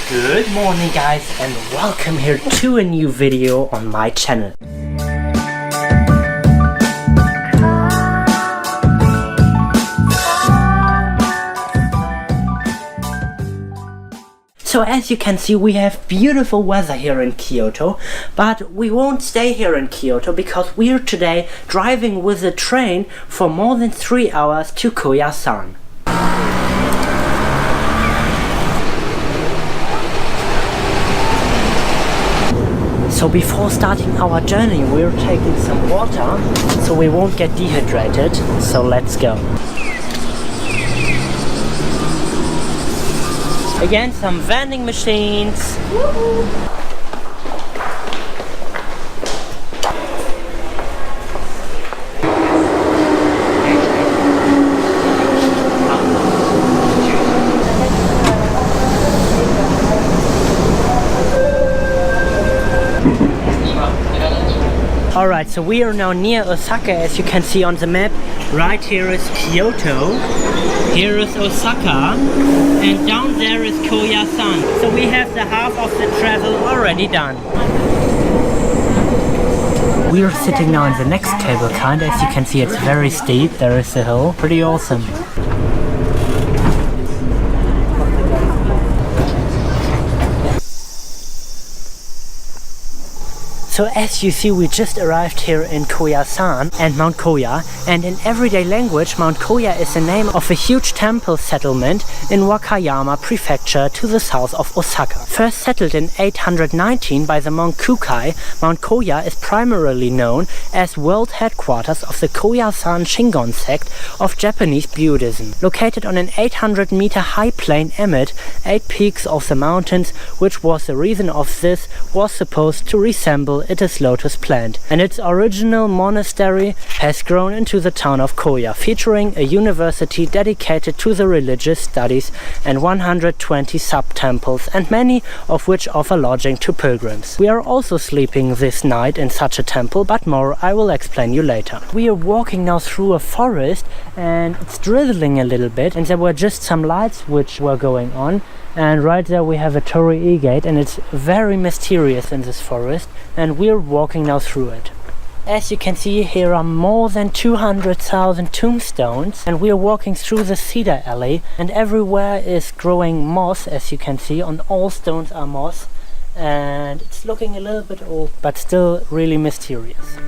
Good morning guys and welcome here to a new video on my channel. So as you can see, we have beautiful weather here in Kyoto, but we won't stay here in Kyoto because we're today driving with a train for more than 3 hours to Koya-San. So before starting our journey, we're taking some water so we won't get dehydrated. So let's go. Again, some vending machines. Alright, so we are now near Osaka, as you can see on the map. Right here is Kyoto, here is Osaka, and down there is Koya-San. So we have the half of the travel already done. We are sitting now in the next cable car, and as you can see it's very steep, there is a hill, pretty awesome. So as you see, we just arrived here in Koya-San and Mount Koya, and in everyday language Mount Koya is the name of a huge temple settlement in Wakayama prefecture to the south of Osaka. First settled in 819 by the monk Kukai, Mount Koya is primarily known as world headquarters of the Koya-San Shingon sect of Japanese Buddhism. Located on an 800-meter high plain amid 8 peaks of the mountains, which was the reason of this, was supposed to resemble its lotus plant, and its original monastery has grown into the town of Koya, featuring a university dedicated to the religious studies and 120 sub-temples, and many of which offer lodging to pilgrims. We are also sleeping this night in such a temple, but more I will explain you later. We are walking now through a forest and it's drizzling a little bit, and there were just some lights which were going on. And right there we have a Torii gate, and it's very mysterious in this forest, and we're walking now through it. As you can see, here are more than 200,000 tombstones, and we're walking through the cedar alley, and everywhere is growing moss. As you can see, on all stones are moss, and it's looking a little bit old but still really mysterious.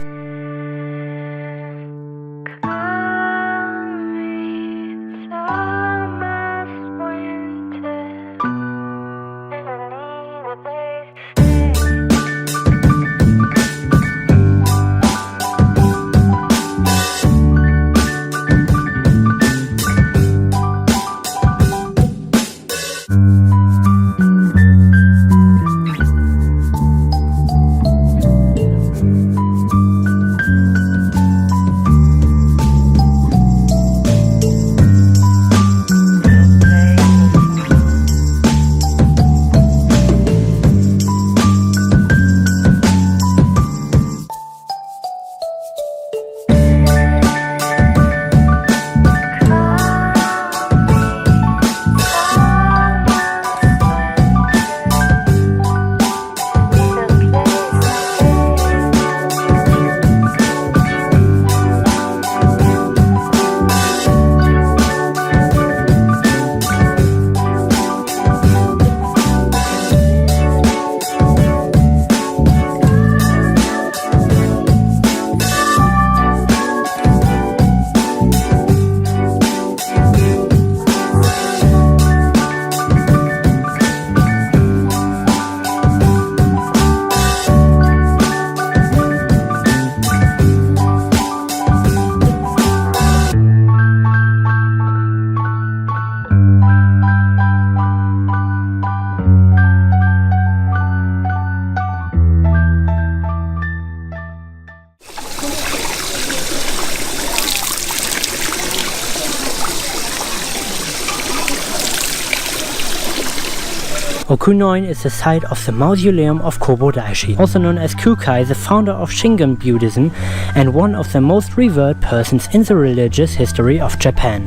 Okunoin is the site of the Mausoleum of Kobodaishi, also known as Kukai, the founder of Shingon Buddhism and one of the most revered persons in the religious history of Japan.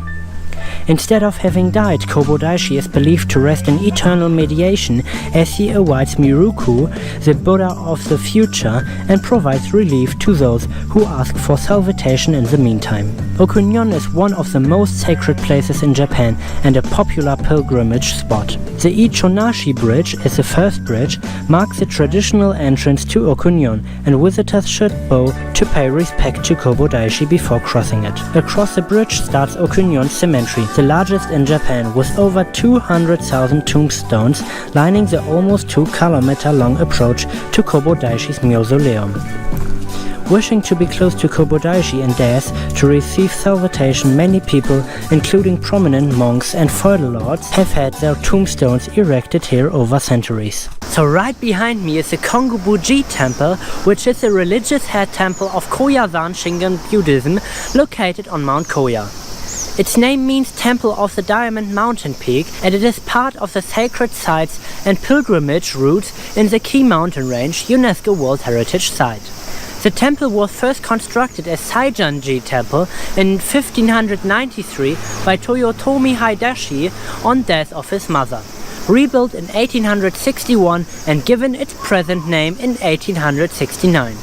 Instead of having died, Kobodaishi is believed to rest in eternal mediation as he awaits Miruku, the Buddha of the future, and provides relief to those who ask for salvation in the meantime. Okunyon is one of the most sacred places in Japan and a popular pilgrimage spot. The Ichonashi Bridge is the first bridge, marks the traditional entrance to Okunyon, and visitors should bow to pay respect to Kobodaishi before crossing it. Across the bridge starts Okunyon Cemetery, the largest in Japan, with over 200,000 tombstones lining the almost 2-kilometer long approach to Kobodaishi's mausoleum. Wishing to be close to Kobodaishi in death to receive salvation, many people, including prominent monks and feudal lords, have had their tombstones erected here over centuries. So right behind me is the Kongobu-ji Temple, which is the religious head temple of Koya-San Shingon Buddhism, located on Mount Koya. Its name means Temple of the Diamond Mountain Peak, and it is part of the sacred sites and pilgrimage routes in the Key Mountain Range UNESCO World Heritage Site. The temple was first constructed as Seigan-ji Temple in 1593 by Toyotomi Hideyoshi on death of his mother. Rebuilt in 1861 and given its present name in 1869.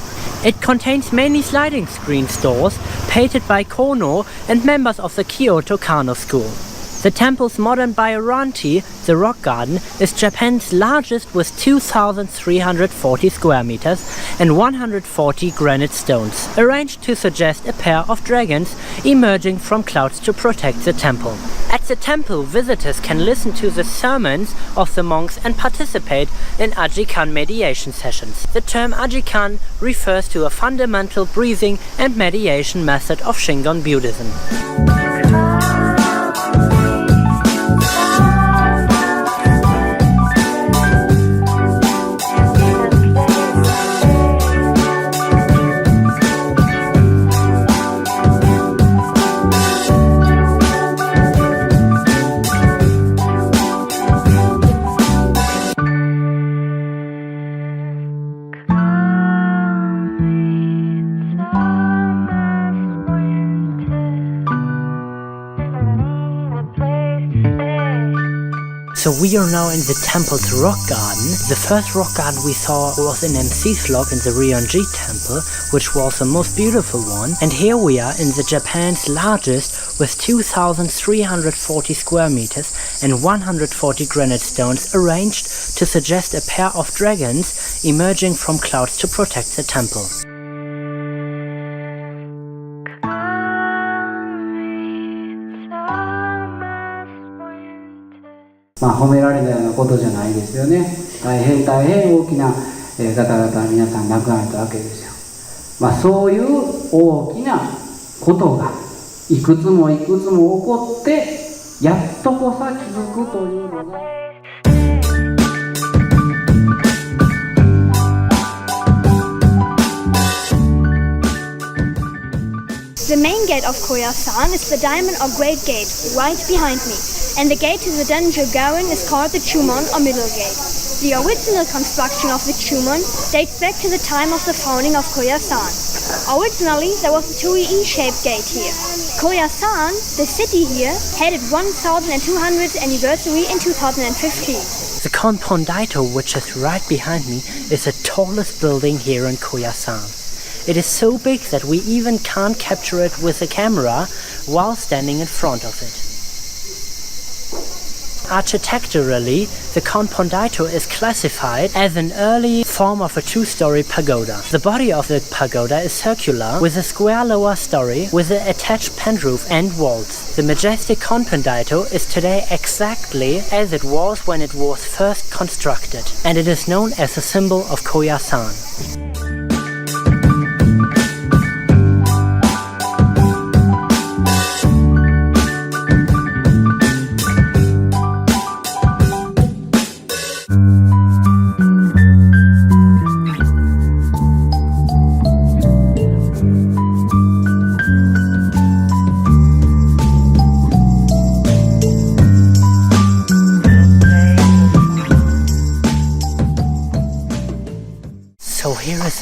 It contains many sliding screen doors painted by Kono and members of the Kyoto Kano School. The temple's modern Bioranti, the Rock Garden, is Japan's largest with 2,340 square meters and 140 granite stones, arranged to suggest a pair of dragons emerging from clouds to protect the temple. At the temple, visitors can listen to the sermons of the monks and participate in Ajikan mediation sessions. The term Ajikan refers to a fundamental breathing and mediation method of Shingon Buddhism. So we are now in the temple's rock garden. The first rock garden we saw was in MCee's vlog in the Seigan-ji temple, which was the most beautiful one. And here we are in the Japan's largest, with 2,340 square meters and 140 granite stones arranged to suggest a pair of dragons emerging from clouds to protect the temple. 褒められたようなことじゃないですよね。大変大きな方々皆さん亡くなられたわけですよ。そういう大きなことがいくつも起こってやっとこさ気づくというのが。The main gate of Koya-San is the diamond or great gate, right behind me, and the gate to the dungeon going is called the Chumon or middle gate. The original construction of the Chumon dates back to the time of the founding of Koya-San. Originally, there was a 2E-shaped gate here. Koya-San, the city here, had its 1200th anniversary in 2015. The Konpondaito, which is right behind me, is the tallest building here in Koya-San. It is so big that we even can't capture it with a camera while standing in front of it. Architecturally, the Konpondaito is classified as an early form of a two-story pagoda. The body of the pagoda is circular, with a square lower story with an attached penroof and vaults. The majestic Konpondaito is today exactly as it was when it was first constructed, and it is known as a symbol of Koya-San.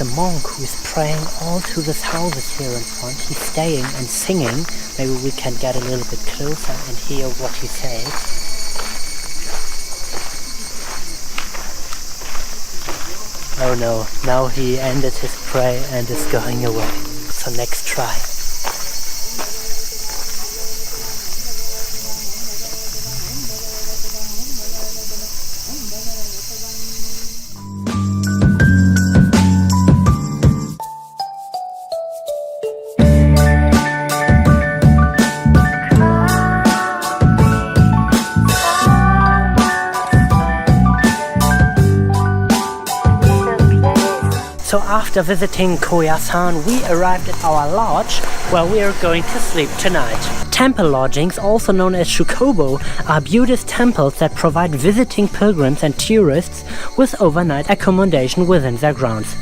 is a monk who is praying all through this houses here in front. He's staying and singing. Maybe we can get a little bit closer and hear what he says. Oh no, now he ended his prayer and is going away. So next try. So after visiting Koya-San, we arrived at our lodge where we are going to sleep tonight. Temple lodgings, also known as shukobo, are Buddhist temples that provide visiting pilgrims and tourists with overnight accommodation within their grounds.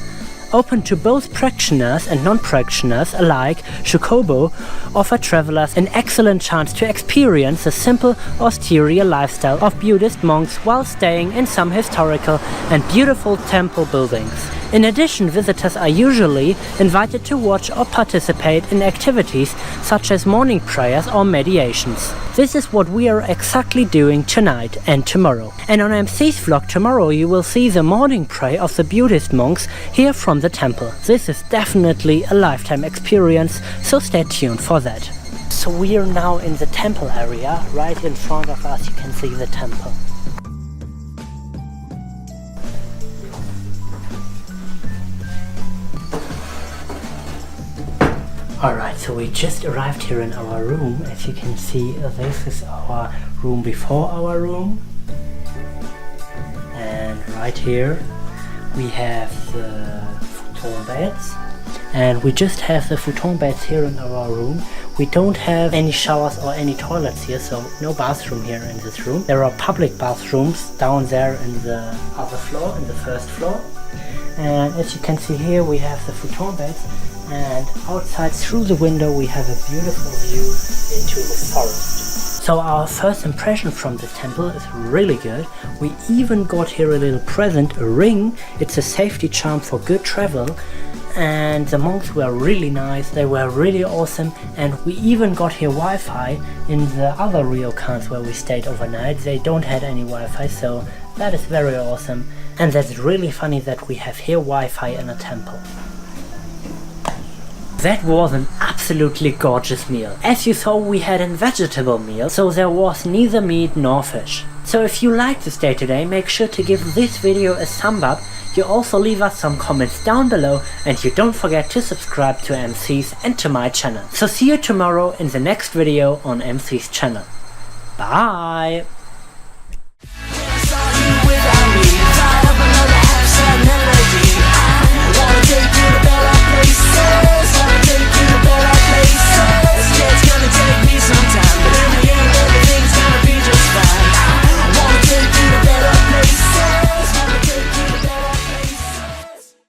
Open to both practitioners and non-practitioners alike, shukobo offer travelers an excellent chance to experience the simple, austere lifestyle of Buddhist monks while staying in some historical and beautiful temple buildings. In addition, visitors are usually invited to watch or participate in activities such as morning prayers or meditations. This is what we are exactly doing tonight and tomorrow. And on MCee's vlog tomorrow you will see the morning prayer of the Buddhist monks here from the temple. This is definitely a lifetime experience, so stay tuned for that. So we are now in the temple area. Right in front of us you can see the temple. Alright, so we just arrived here in our room. As you can see, this is our room before our room. And right here we have the futon beds. And we just have the futon beds here in our room. We don't have any showers or any toilets here, so no bathroom here in this room. There are public bathrooms down there in the other floor, in the first floor. And as you can see here, we have the futon beds. And outside through the window we have a beautiful view into the forest. So our first impression from the temple is really good. We even got here a little present, a ring. It's a safety charm for good travel. And the monks were really nice, they were really awesome, and we even got here Wi-Fi. In the other ryokans where we stayed overnight, they don't have any Wi-Fi, so that is very awesome. And that's really funny that we have here Wi-Fi in a temple. That was an absolutely gorgeous meal. As you saw, we had a vegetable meal, so there was neither meat nor fish. So if you liked this day today, make sure to give this video a thumb up. You also leave us some comments down below, and you don't forget to subscribe to MCee's and to my channel. So see you tomorrow in the next video on MCee's channel. Bye!